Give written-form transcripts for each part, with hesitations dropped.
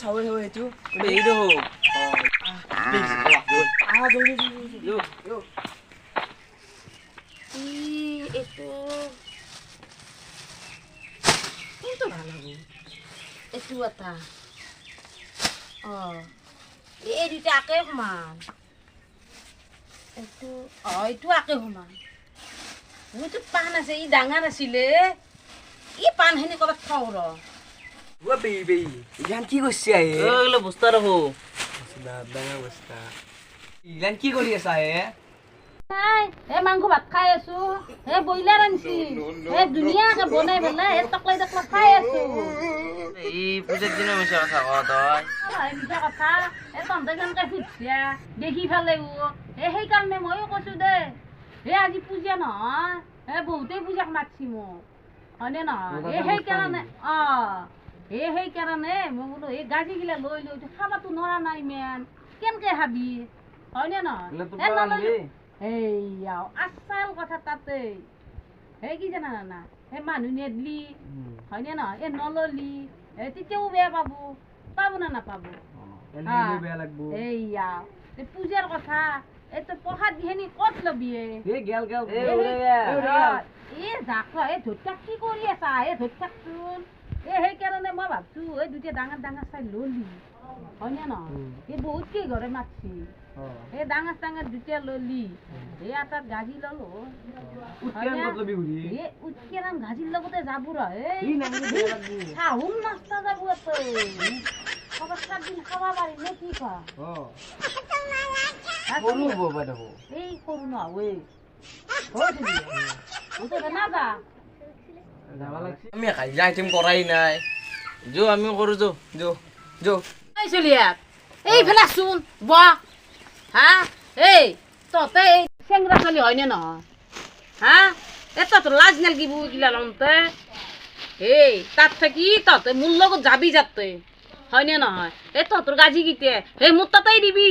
চাউল হয় এইটো এইটো কোনটো ভাল হ'ব এইটো এটা এই দুটা একে সমান এইটো এইটো একে সমান মোৰতো পাণ আছে ই ডাঙৰ আছিলে ই পাণখিনি ক'ৰবাত থওঁ ৰ বেবি ইলান কি কৰিছে আহে এইগুলো বস্তা ৰাখো ডাঙৰ বস্তা ইলান কি কৰি আছা হে নাই এই মাংস ভাত খাই আছো এই ব্ৰইলাৰ আনছি এই ধুনীয়াকে বনাই পেলাই এই টকলাই টকলাই খাই আছো এই পূজার দিনে মিশা কথা কও তই মিছা কথা এই তহঁতে কেনেকে সুধছা দেখি পেলাই সেইকাৰণে ময়ো কৈছো দে আজি পূজা নহয় বহুতেই পূজাক মাতছি মোক হয়নে নহয় সেইকাৰণে সেইকাৰণে মই বোলো এই গাজিগিলা লৈ খাবাতো নৰা নাই ইমান কেনেকে খাবি হয়নে নহয় এইয়া আচল কথা তাতে সেই কি জানা না সেই মানুহ নেদলি হয়নে নহয় এই নললি তেতিয়াও বেয়া পাব না নাপাব এইয়া পূজাৰ কথা এইটো প্ৰসাদ দিহেনি ক'ত লবি ধৈৰ্যাক কি কৰি আছা ধৈৰ্যাকচোন সেইকাৰণে মই ভাবছো এই দুটা ডাঙৰ ডাঙৰ চাই ললি হয়নে নহয় এই বহুত কি ঘৰে মাতছি এই ডাঙৰ ডাঙৰ দুটা ললি এই এটাত গাজি ললো উৎকেৰাম গাজিৰ লগতে যাব চাহুন নাস্তা যাব ক'ৰবাত 7 দিন খাব পাৰিম নে কি কোৱা এই সৰু নহয় নাযা আমি কাজিয়া আইটেম করাই নাই যো আমি করু যো যো যো এই চলিয়াক এইফালে চোন বহ এই তহঁতে এই চেংৰা চলি হয়নে নহয় তহঁতৰ লাজ নালাগিব এইগিলা লওঁতে এই তাত থাকি তহঁতে মোৰ লগত যাবি যাতে হয়নে নহয় এই তহঁতৰ গাজিকেইটা সেই মোৰ তাতেই দিবি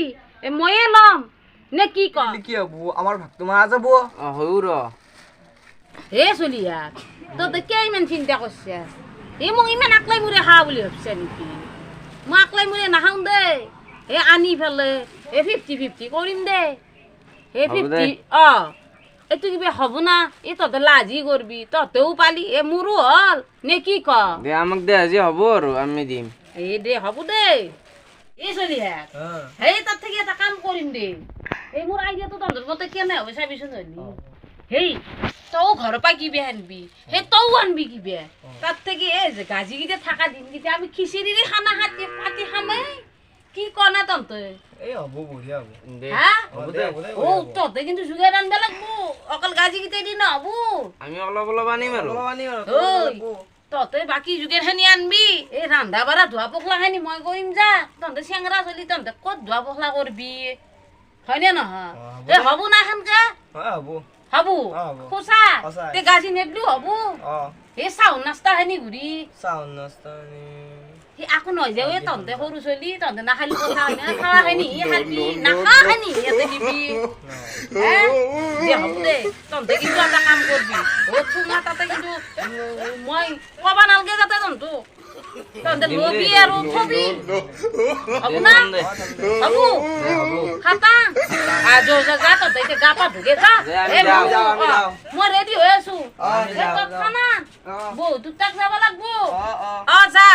ময়ে ল'ম নে কি কি হ'ব আমাৰ ভাগটো মাৰা যাব হয়ো ৰ চলিয়াক তহঁতে কিয় ইমান চিন্তা কৰিছা মোক ইমান আকলাই মুৰে খা বুলি ভাবছা নেকি মই আকলাই মুৰে নাখাওঁ দে আনি পেলাই 50-50 কৰিম দে 50 এইটো কিবা হ'ব না তহঁতে লাজি কৰবি তহঁতেও পালি মোৰো হ'ল নে কি ক দে আমাক দে আজি হ'ব আৰু আমি দিম দে হ'ব দে চলিয়াক তাত থাকি এটা কাম কৰিম দে মোৰ আইডিয়াটো তহঁতৰ মতে কেনে হ'ব চাবিচোন হলি তও ঘৰৰ পৰা কিবা আনবি তও আনবি কিবা তাত থাকি যে গাজিকেইটা থকা দিনকেইটা আমি খিচিৰিৰে খানা পাতি খামে কি কনা তহঁতে তহঁতে কিন্তু যোগাৰ আনব লাগব অকল গাজিকেইটা দি নহব আমি অলপ অলপ আনিম আৰু তহঁতে বাকী যোগাৰখিনি আনবি এই ৰান্ধা বাঢ়া ধোৱা পখলাখিনি মই কৰিম যা তহঁতে চেংৰা চলি তহঁতে ক'ত ধোৱা পখলা কৰবি হয়নে নহয় হ'ব না সেনকে হব সঁচা তে গাজি নেদলো হব চাউল নাস্তা খিনি ঘূৰি আকৌ নহয় যে তহঁতে সৰু চলি তহঁতে নাখালি কথা খাৱা খিনি খাবি নাখা খিনি ইয়াতে দিবি হ'ব দে তহঁতে কিন্তু এটা কাম কৰবি চুঙা তাতে কিন্তু মই কবা নালগে যাতে তহঁতে লবি আৰু থবি হ'ব না হ'ব খাতা যা তহঁতে এতিয়া গা পা ধুগে যা মই ৰেডি হৈ আছো খানা বহুত তাক যাব লাগব যা